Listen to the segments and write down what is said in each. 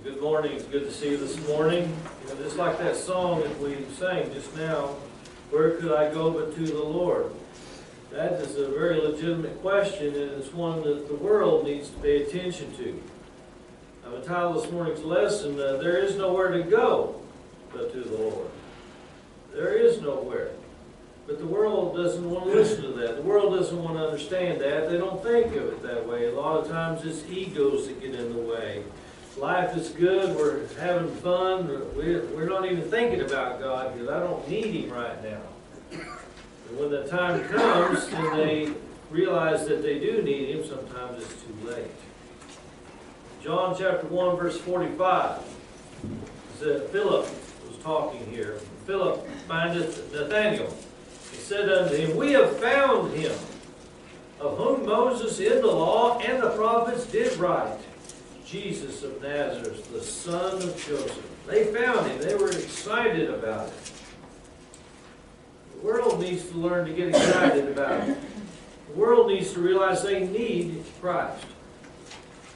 Good morning. It's good to see you this morning. Just like that song that we sang just now, where could I go but to the Lord? That is a very legitimate question, and it's one that the world needs to pay attention to. I've entitled this morning's lesson, There is Nowhere to Go but to the Lord. There is nowhere. But the world doesn't want to listen to that. The world doesn't want to understand that. They don't think of it that way. A lot of times it's egos that get in the way. Life is good. We're having fun. We're not even thinking about God because I don't need Him right now. And when the time comes and they realize that they do need Him, sometimes it's too late. John chapter 1 verse 45 said, Philip was talking here. Philip findeth Nathanael. He said unto him, We have found him, of whom Moses in the law and the prophets did write, Jesus of Nazareth, the son of Joseph. They found him. They were excited about it. The world needs to learn to get excited about it. The world needs to realize they need Christ.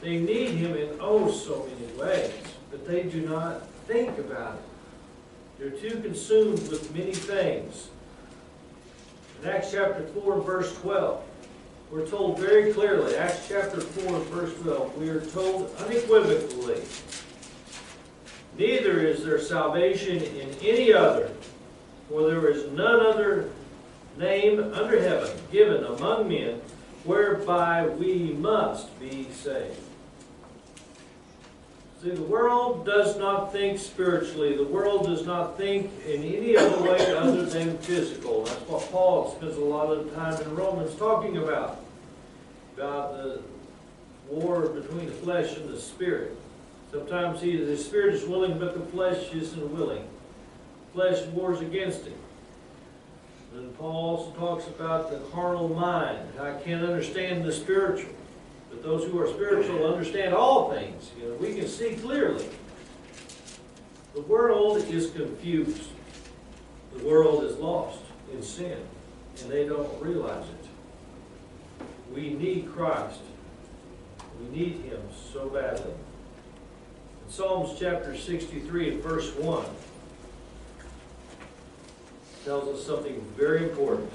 They need Him in oh so many ways, but they do not think about it. They're too consumed with many things. In Acts chapter 4 and verse 12, we're told very clearly, Acts chapter 4 and verse 12, we are told unequivocally, neither is there salvation in any other, for there is none other name under heaven given among men whereby we must be saved. See, the world does not think spiritually. The world does not think in any other way other than physical. That's what Paul spends a lot of time in Romans talking about the war between the flesh and the spirit. Sometimes the spirit is willing, but the flesh isn't willing. The flesh wars against it. And Paul also talks about the carnal mind. I can't understand the spiritual. But those who are spiritual understand all things. We can see clearly. The world is confused. The world is lost in sin, and they don't realize it. We need Christ. We need Him so badly. In Psalms chapter 63 and verse 1 tells us something very important.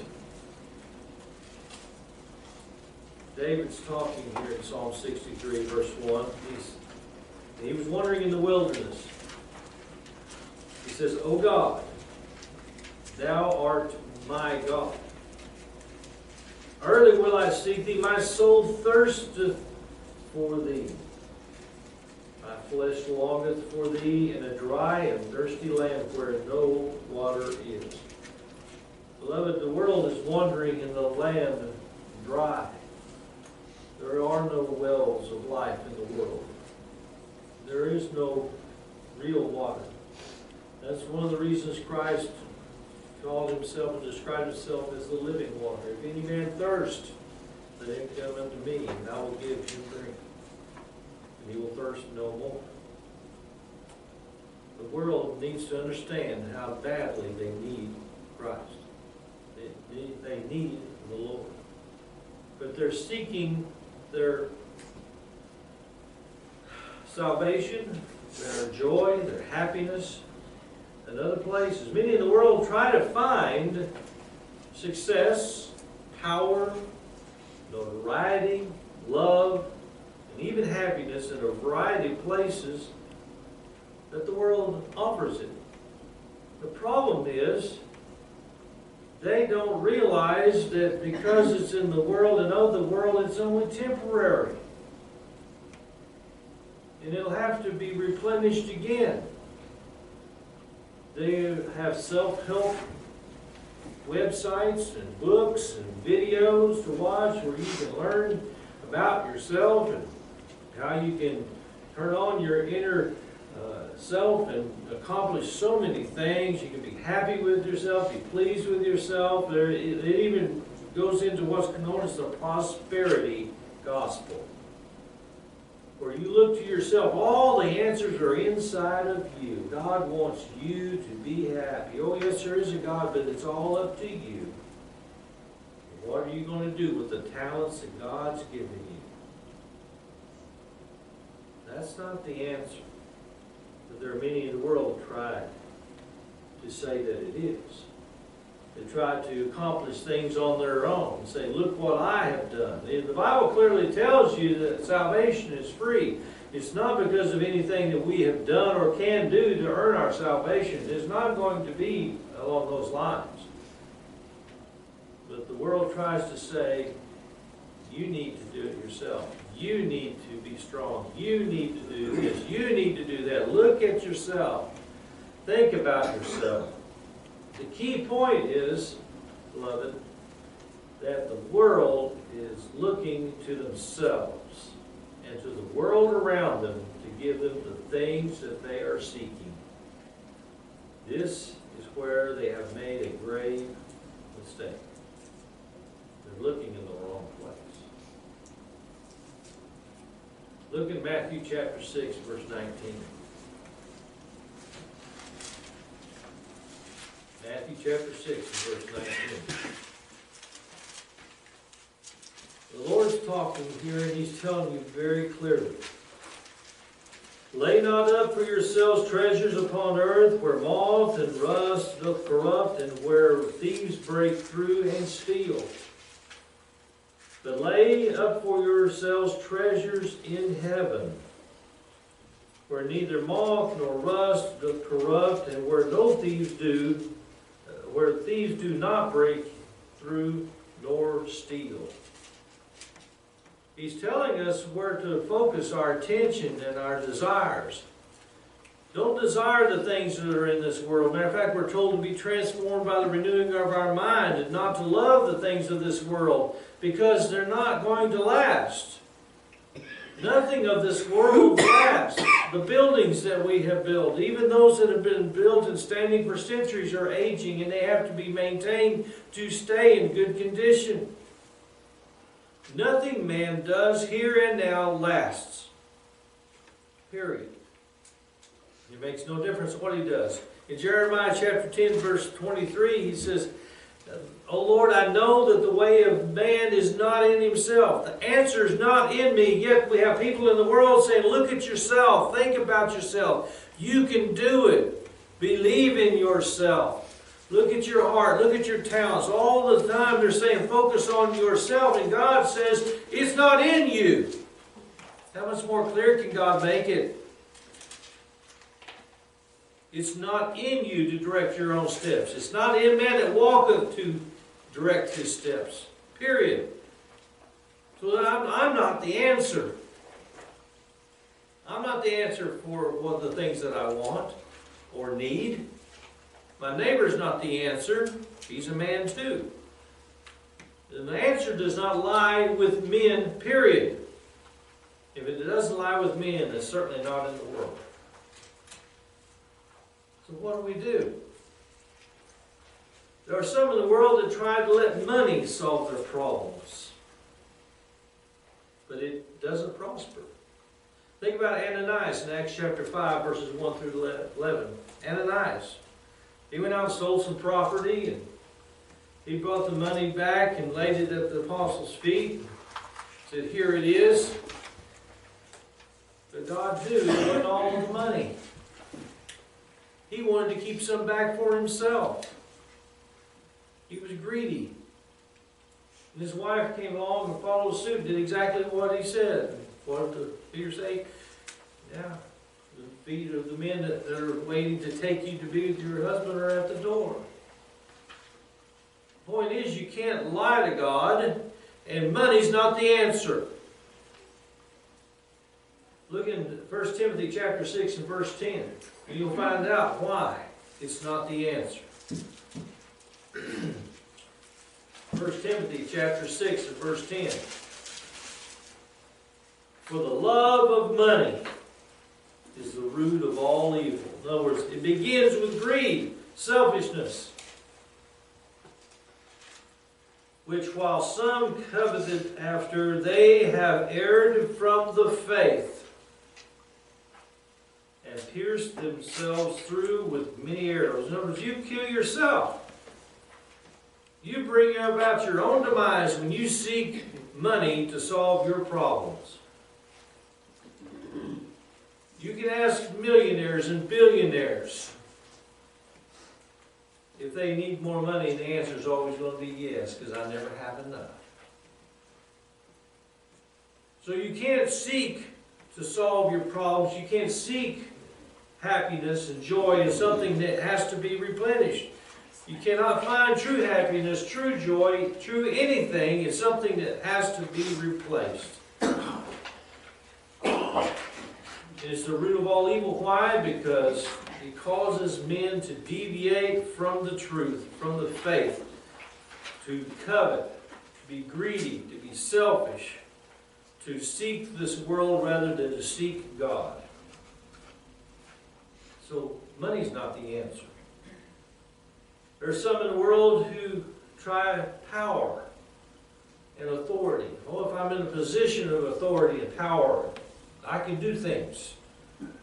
David's talking here in Psalm 63, verse 1. He was wandering in the wilderness. He says, O God, Thou art my God. Early will I seek Thee. My soul thirsteth for Thee. My flesh longeth for Thee in a dry and thirsty land where no water is. Beloved, the world is wandering in the land dry. There are no wells of life in the world. There is no real water. That's one of the reasons Christ called Himself and described Himself as the living water. If any man thirst, let him come unto me, and I will give him drink. And he will thirst no more. The world needs to understand how badly they need Christ. They need the Lord. But they're seeking their salvation, their joy, their happiness in other places. Many in the world try to find success, power, notoriety, love, and even happiness in a variety of places that the world offers it. The problem is they don't realize that because it's in the world and of the world, it's only temporary. And it'll have to be replenished again. They have self-help websites and books and videos to watch where you can learn about yourself and how you can turn on your inner self and accomplish so many things. You can be happy with yourself, be pleased with yourself. It even goes into what's known as the prosperity gospel, where you look to yourself. All the answers are inside of you. God wants you to be happy. Oh yes, there is a God, but it's all up to you. What are you going to do with the talents that God's given you? That's not the answer. But there are many in the world that try to say that it is. They try to accomplish things on their own and say, look what I have done. The Bible clearly tells you that salvation is free. It's not because of anything that we have done or can do to earn our salvation. It's not going to be along those lines. But the world tries to say, you need to do it yourself. You need to be strong. You need to do this. You need to do that. Look at yourself. Think about yourself. The key point is, beloved, that the world is looking to themselves and to the world around them to give them the things that they are seeking. This is where they have made a grave mistake. They're looking in the wrong place. Look at Matthew chapter 6, verse 19. Matthew chapter 6, verse 19. The Lord's talking here, and He's telling you very clearly. Lay not up for yourselves treasures upon earth, where moth and rust doth corrupt, and where thieves break through and steal. But lay up for yourselves treasures in heaven, where neither moth nor rust doth corrupt, and where thieves do not break through nor steal. He's telling us where to focus our attention and our desires. Don't desire the things that are in this world. Matter of fact, we're told to be transformed by the renewing of our mind and not to love the things of this world because they're not going to last. Nothing of this world lasts. The buildings that we have built, even those that have been built and standing for centuries, are aging and they have to be maintained to stay in good condition. Nothing man does here and now lasts. Period. It makes no difference what he does. In Jeremiah chapter 10, verse 23, he says, O Lord, I know that the way of man is not in himself. The answer is not in me. Yet we have people in the world saying, look at yourself. Think about yourself. You can do it. Believe in yourself. Look at your heart. Look at your talents. All the time they're saying, focus on yourself. And God says, it's not in you. How much more clear can God make it? It's not in you to direct your own steps. It's not in man that walketh to direct his steps. Period. So I'm not the answer. I'm not the answer for one of the things that I want or need. My neighbor's not the answer. He's a man too. And the answer does not lie with men, period. If it doesn't lie with men, it's certainly not in the world. So what do? There are some in the world that try to let money solve their problems. But it doesn't prosper. Think about Ananias in Acts chapter 5, verses 1 through 11. Ananias. He went out and sold some property, and he brought the money back and laid it at the apostles' feet. Said, here it is. But God knew it wasn't all of the money. He wanted to keep some back for himself. He was greedy. And his wife came along and followed suit, did exactly what he said. What did Peter say? Yeah, the feet of the men that are waiting to take you to be with your husband are at the door. The point is, you can't lie to God, and money's not the answer. Look in 1 Timothy chapter 6 and verse 10. And you'll find out why it's not the answer. 1 Timothy chapter 6 and verse 10. For the love of money is the root of all evil. In other words, it begins with greed, selfishness, which while some coveted after, they have erred from the faith and pierced themselves through with many arrows. In other words, you kill yourself. You bring about your own demise when you seek money to solve your problems. You can ask millionaires and billionaires if they need more money, and the answer is always going to be yes, because I never have enough. So you can't seek to solve your problems. You can't seek happiness and joy in something that has to be replenished. You cannot find true happiness, true joy, true anything in something that has to be replaced. It's the root of all evil. Why? Because it causes men to deviate from the truth, from the faith, to covet, to be greedy, to be selfish, to seek this world rather than to seek God. So money's not the answer. There's some in the world who try power and authority. Oh, if I'm in a position of authority and power, I can do things.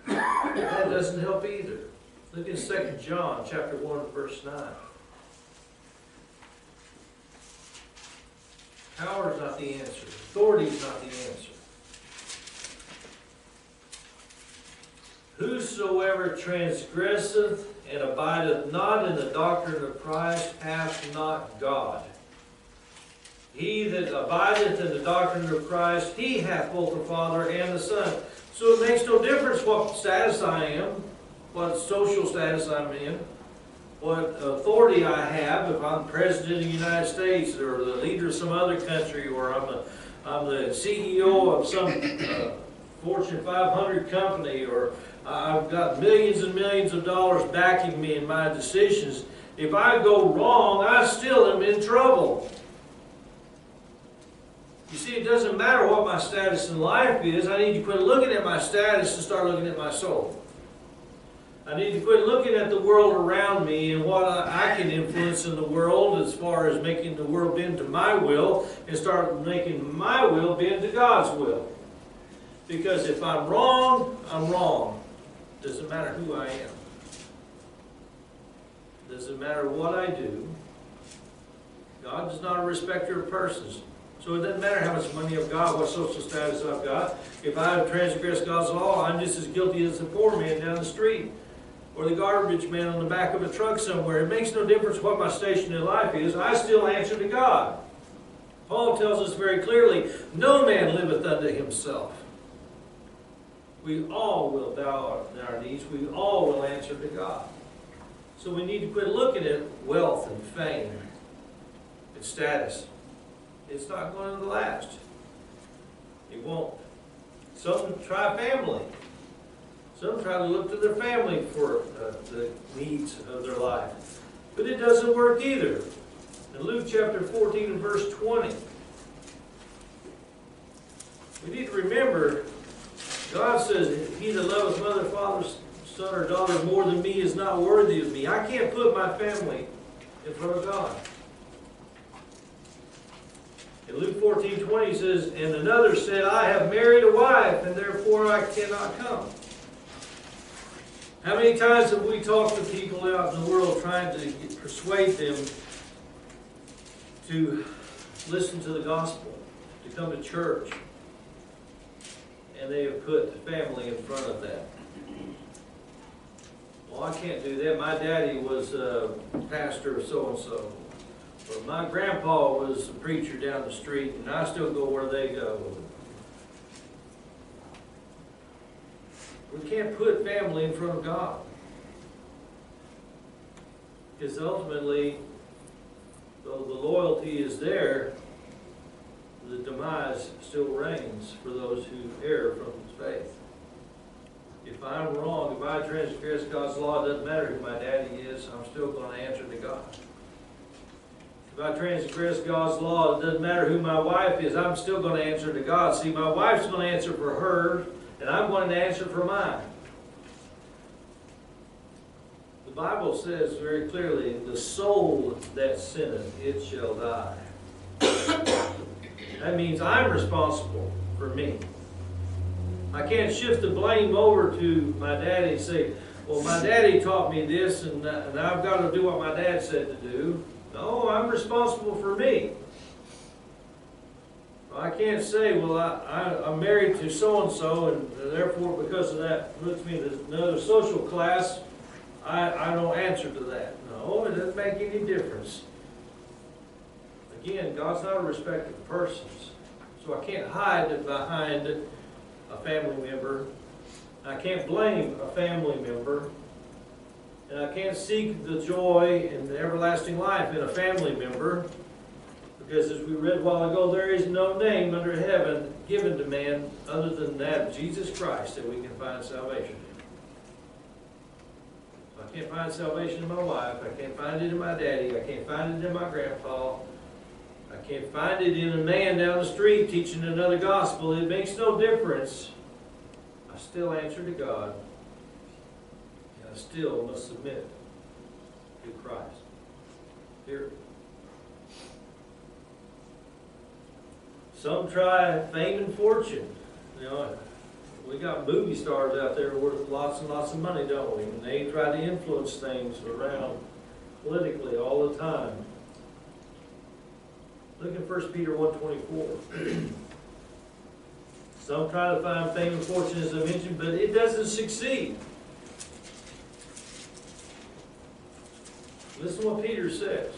That doesn't help either. Look in 2 John chapter 1, verse 9. Power is not the answer. Authority is not the answer. Whosoever transgresseth and abideth not in the doctrine of Christ hath not God. He that abideth in the doctrine of Christ, he hath both the Father and the Son. So it makes no difference what status I am, what social status I'm in, what authority I have, if I'm President of the United States or the leader of some other country, or I'm the CEO of some Fortune 500 company, or I've got millions and millions of dollars backing me in my decisions. If I go wrong, I still am in trouble. You see, it doesn't matter what my status in life is. I need to quit looking at my status and start looking at my soul. I need to quit looking at the world around me and what I can influence in the world as far as making the world bend to my will, and start making my will bend to God's will. Because if I'm wrong, I'm wrong. Doesn't matter who I am. Doesn't matter what I do. God is not a respecter of persons. So it doesn't matter how much money I've got, what social status I've got. If I have transgressed God's law, I'm just as guilty as the poor man down the street, or the garbage man on the back of a truck somewhere. It makes no difference what my station in life is. I still answer to God. Paul tells us very clearly, no man liveth unto himself. We all will bow on our knees. We all will answer to God. So we need to quit looking at wealth and fame and status. It's not going to last. It won't. Some try family. Some try to look to their family for the needs of their life. But it doesn't work either. In Luke chapter 14 and verse 20, we need to remember, God says, he that loveth mother, father, son, or daughter more than me is not worthy of me. I can't put my family in front of God. In Luke 14:20 says, and another said, I have married a wife, and therefore I cannot come. How many times have we talked to people out in the world trying to persuade them to listen to the gospel, to come to church, and they have put family in front of that? Well, I can't do that. My daddy was a pastor of so-and-so. Or my grandpa was a preacher down the street, and I still go where they go. We can't put family in front of God. Because ultimately, though the loyalty is there, the demise still reigns for those who err from his faith. If I'm wrong, if I transgress God's law, it doesn't matter who my daddy is, I'm still going to answer to God. If I transgress God's law, it doesn't matter who my wife is, I'm still going to answer to God. See, my wife's going to answer for her, and I'm going to answer for mine. The Bible says very clearly, the soul that sinneth, it shall die. That means I'm responsible for me. I can't shift the blame over to my daddy and say, well, my daddy taught me this, and I've got to do what my dad said to do. No, I'm responsible for me. I can't say, well, I'm married to so-and-so, and therefore, because of that, puts me in another social class, I don't answer to that. No, it doesn't make any difference. Again, God's not a respecter of persons. So I can't hide behind a family member. I can't blame a family member. And I can't seek the joy and the everlasting life in a family member. Because as we read a while ago, there is no name under heaven given to man other than that of Jesus Christ that we can find salvation in. So I can't find salvation in my wife. I can't find it in my daddy. I can't find it in my grandpa. I can't find it in a man down the street teaching another gospel. It makes no difference. I still answer to God. And I still must submit to Christ. Here. Some try fame and fortune. You know, we got movie stars out there worth lots and lots of money, don't we? And they try to influence things around politically all the time. Look at 1 Peter 1:24. Some try to find fame and fortune, as I mentioned, but it doesn't succeed. Listen to what Peter says.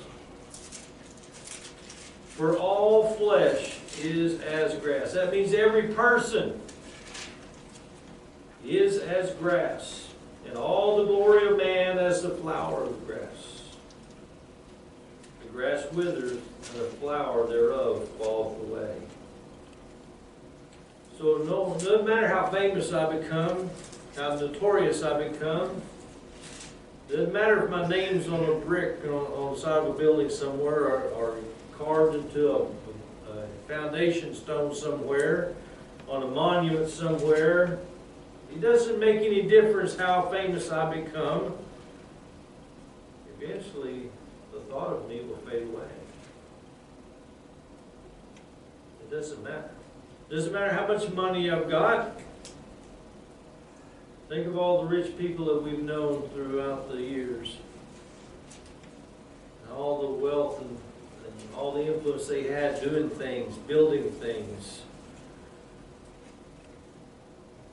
For all flesh is as grass. That means every person is as grass, and all the glory of man as the flower of the grass. The grass withers, and the flower thereof falleth away. So no, doesn't matter how famous I become, how notorious I become. Doesn't matter if my name's on a brick on the side of a building somewhere, or carved into a foundation stone somewhere, on a monument somewhere. It doesn't make any difference how famous I become. Eventually, the thought of me will fade away. It doesn't matter. It doesn't matter how much money I've got. Think of all the rich people that we've known throughout the years. And all the wealth and all the influence they had doing things, building things.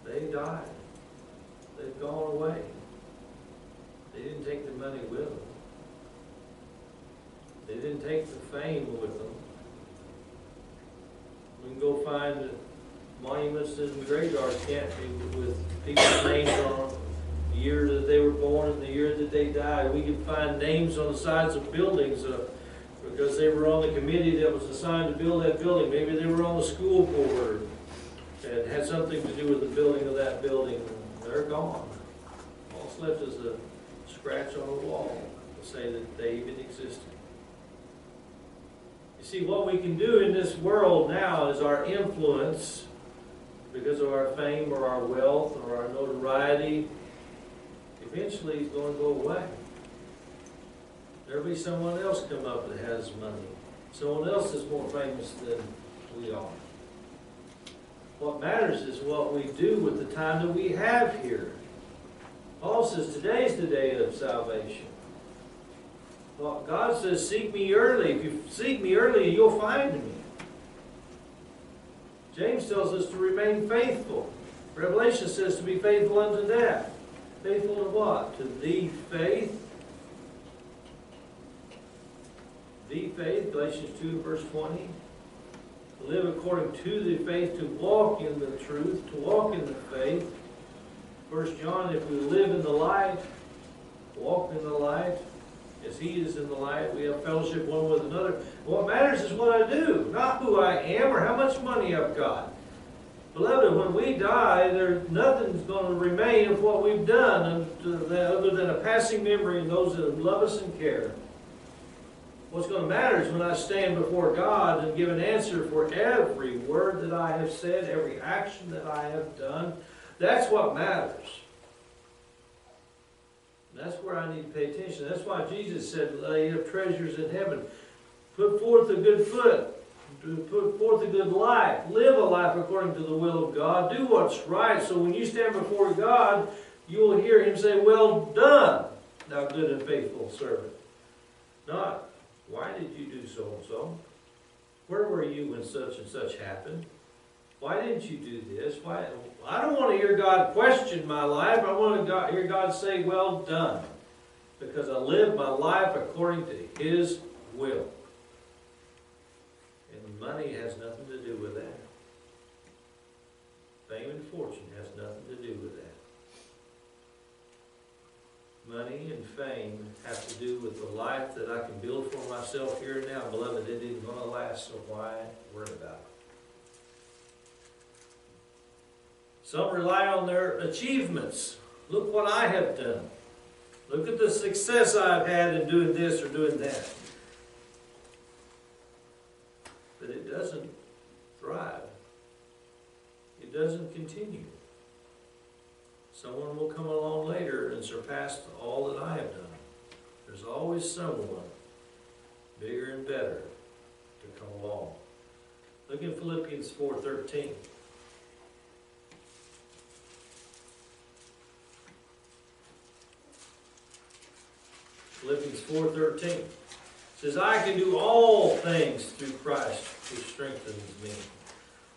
They died. They've gone away. They didn't take the money with them. They didn't take the fame with them. We can go find monuments and graveyards, can't we, with people's names on them, the year that they were born and the year that they died. We can find names on the sides of buildings because they were on the committee that was assigned to build that building. Maybe they were on the school board and had something to do with the building of that building. They're gone. All that's left is a scratch on the wall to say that they even existed. You see, what we can do in this world now is our influence, because of our fame or our wealth or our notoriety, eventually is going to go away. There'll be someone else come up that has money. Someone else is more famous than we are. What matters is what we do with the time that we have here. Paul says today's the day of salvation. Well, God says, seek me early. If you seek me early, you'll find me. James tells us to remain faithful. Revelation says to be faithful unto death. Faithful to what? To the faith. The faith, Galatians 2, verse 20. To live according to the faith, to walk in the truth, to walk in the faith. 1 John, if we live in the light, walk in the light, as He is in the light, we have fellowship one with another. What matters is what I do, not who I am or how much money I've got. Beloved, when we die, nothing's going to remain of what we've done other than a passing memory of those that love us and care. What's going to matter is when I stand before God and give an answer for every word that I have said, every action that I have done. That's what matters. That's where I need to pay attention. That's why Jesus said, lay up treasures in heaven. Put forth a good foot. Put forth a good life. Live a life according to the will of God. Do what's right. So when you stand before God, you will hear Him say, well done, thou good and faithful servant. Not, why did you do so and so? Where were you when such and such happened? Why didn't you do this? Why? I don't want to hear God question my life. I want to hear God say, well done. Because I live my life according to His will. And money has nothing to do with that. Fame and fortune has nothing to do with that. Money and fame have to do with the life that I can build for myself here and now. Beloved, it isn't going to last, so why worry about it? Some rely on their achievements. Look what I have done. Look at the success I've had in doing this or doing that. But it doesn't thrive. It doesn't continue. Someone will come along later and surpass all that I have done. There's always someone bigger and better to come along. Look in Philippians 4:13. Philippians 4:13 says, I can do all things through Christ who strengthens me.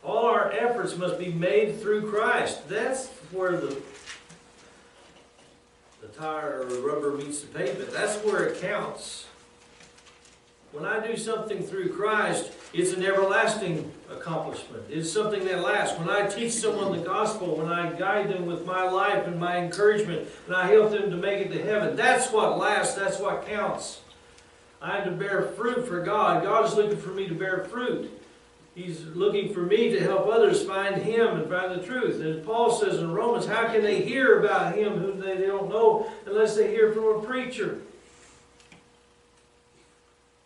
All our efforts must be made through Christ. That's where the tire or the rubber meets the pavement. That's where it counts. When I do something through Christ, it's an everlasting accomplishment. It's something that lasts. When I teach someone the gospel, when I guide them with my life and my encouragement, and I help them to make it to heaven, that's what lasts. That's what counts. I am to bear fruit for God. God is looking for me to bear fruit. He's looking for me to help others find Him and find the truth. And Paul says in Romans, how can they hear about Him whom they don't know unless they hear from a preacher?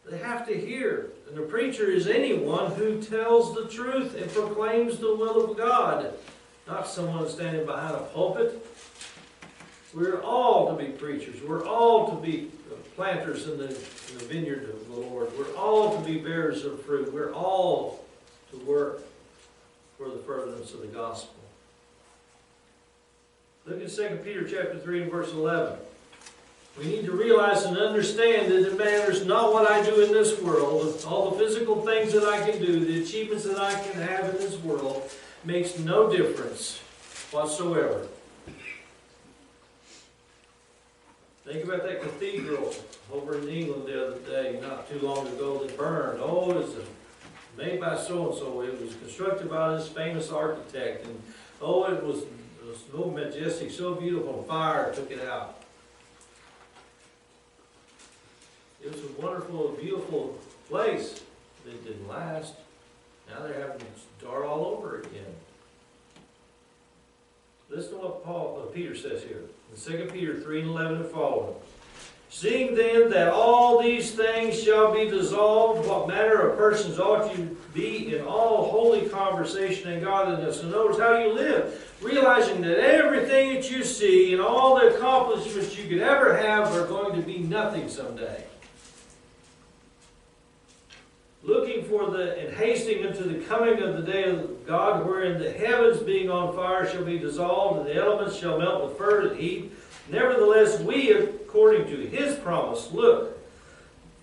They have to hear. And the preacher is anyone who tells the truth and proclaims the will of God, not someone standing behind a pulpit. We're all to be preachers. We're all to be planters in the vineyard of the Lord. We're all to be bearers of fruit. We're all to work for the furtherance of the gospel. Look at 2 Peter chapter 3 and verse 11. We need to realize and understand that it matters not what I do in this world. All the physical things that I can do, the achievements that I can have in this world, makes no difference whatsoever. Think about that cathedral over in England the other day, not too long ago, that burned. Oh, it's made by so-and-so. It was constructed by this famous architect. And oh, it was so majestic, so beautiful. Fire took it out. It was a wonderful, beautiful place. It didn't last. Now they're having to start all over again. Listen to what Peter says here. In 2 Peter 3 and 11 and following. Seeing then that all these things shall be dissolved, what manner of persons ought you be in all holy conversation and godliness? And notice how you live, realizing that everything that you see and all the accomplishments you could ever have are going to be nothing someday. Looking for and hasting unto the coming of the day of God, wherein the heavens being on fire shall be dissolved, and the elements shall melt with fervent heat. Nevertheless, we, according to His promise, look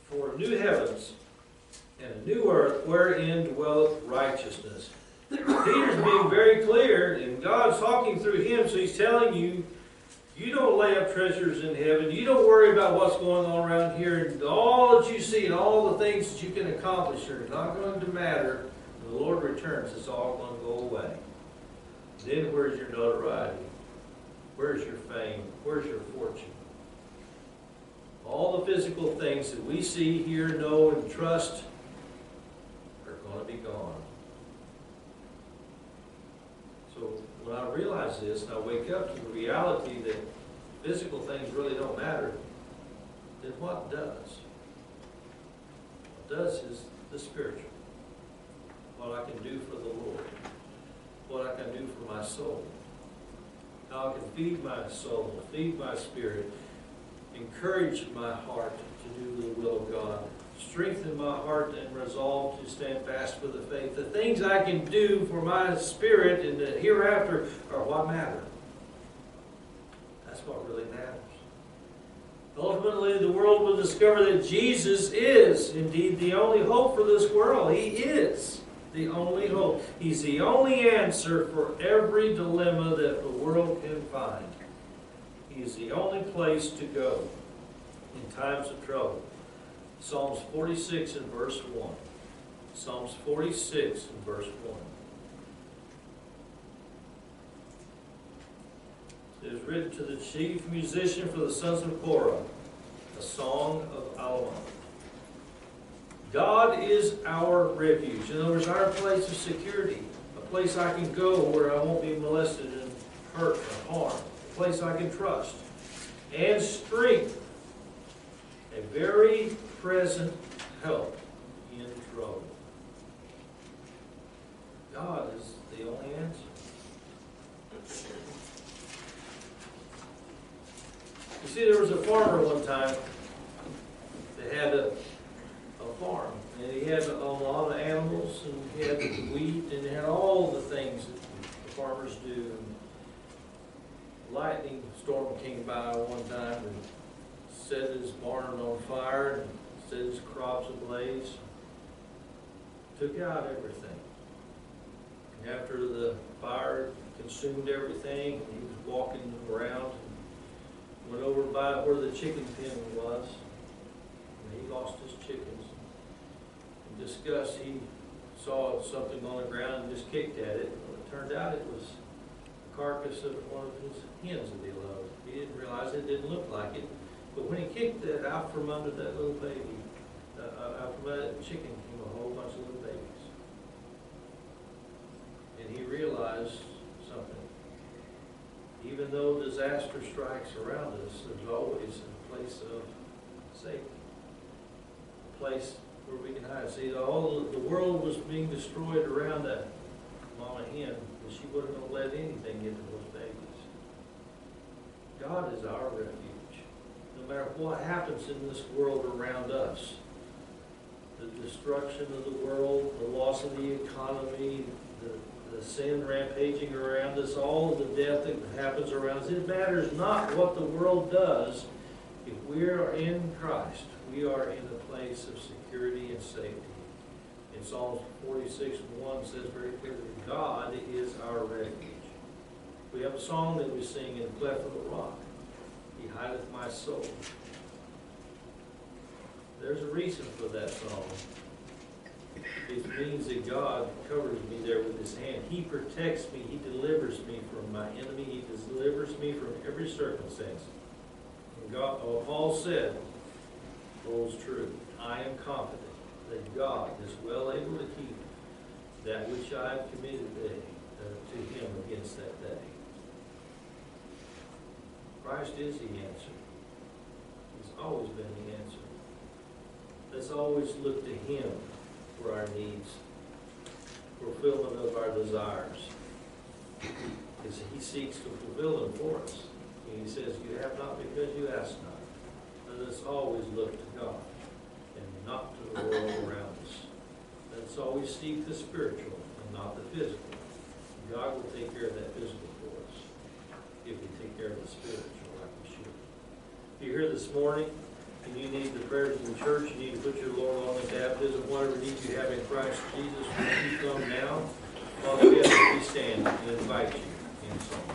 for new heavens and a new earth wherein dwelleth righteousness. Peter's being very clear, and God's talking through him, so he's telling you, you don't lay up treasures in heaven. You don't worry about what's going on around here. And all that you see and all the things that you can accomplish are not going to matter. When the Lord returns, it's all going to go away. Then where's your notoriety? Where's your fame? Where's your fortune? All the physical things that we see, hear, know, and trust are going to be gone. So when I realize this and I wake up to the reality that physical things really don't matter, then what does? What does is the spiritual. What I can do for the Lord. What I can do for my soul. How I can feed my soul, feed my spirit, encourage my heart to do the will of God, strengthen my heart and resolve to stand fast for the faith. The things I can do for my spirit in the hereafter are what matter. That's what really matters. Ultimately, the world will discover that Jesus is indeed the only hope for this world. He is the only hope. He's the only answer for every dilemma that the world can find. He is the only place to go in times of trouble. Psalms 46 and verse 1. Psalms 46 and verse 1. It is written to the chief musician for the sons of Korah, a song of Alma. God is our refuge. In other words, our place of security, a place I can go where I won't be molested and hurt or harmed, a place I can trust, and strength, a very present help in trouble. God is the only answer. You see, there was a farmer one time that had a farm, and he had a lot of animals, and he had wheat, and he had all the things that the farmers do. Lightning storm came by one time and set his barn on fire, and set his crops ablaze, took out everything. And after the fire consumed everything, he was walking around, went over by where the chicken pen was, and he lost his chickens. In disgust, he saw something on the ground and just kicked at it. Well, it turned out it was the carcass of one of his hens that he loved. He didn't realize it, didn't look like it. But when he kicked it out from under that little baby, out from that chicken came a whole bunch of little babies. And he realized something. Even though disaster strikes around us, there's always a place of safety, a place where we can hide. See, the world was being destroyed around that mama hen, but she wasn't going to let anything get to those babies. God is our refuge. No matter what happens in this world around us, the destruction of the world, the loss of the economy, the sin rampaging around us, all of the death that happens around us. It matters not what the world does. If we are in Christ, we are in a place of security and safety. In Psalms 46:1 says very clearly, God is our refuge. We have a song that we sing in the cleft of the rock. He hideth my soul. There's a reason for that song. It means that God covers me there with his hand. He protects me. He delivers me from my enemy. He delivers me from every circumstance. And God, Paul said, holds true. I am confident that God is well able to keep that which I have committed to him against that day. Christ is the answer. He's always been the answer. Let's always look to him for our needs, fulfillment of our desires. Because he seeks to fulfill them for us. And he says, you have not because you ask not. Let us always look to God and not to the world around us. Let's always seek the spiritual and not the physical. God will take care of that physical for us if we take care of the spiritual like we should. If you're here this morning and you need the prayers of the church, you need to put your Lord on the baptism, whatever needs you have in Christ Jesus, when you come now, Father, we stand and invite you in song.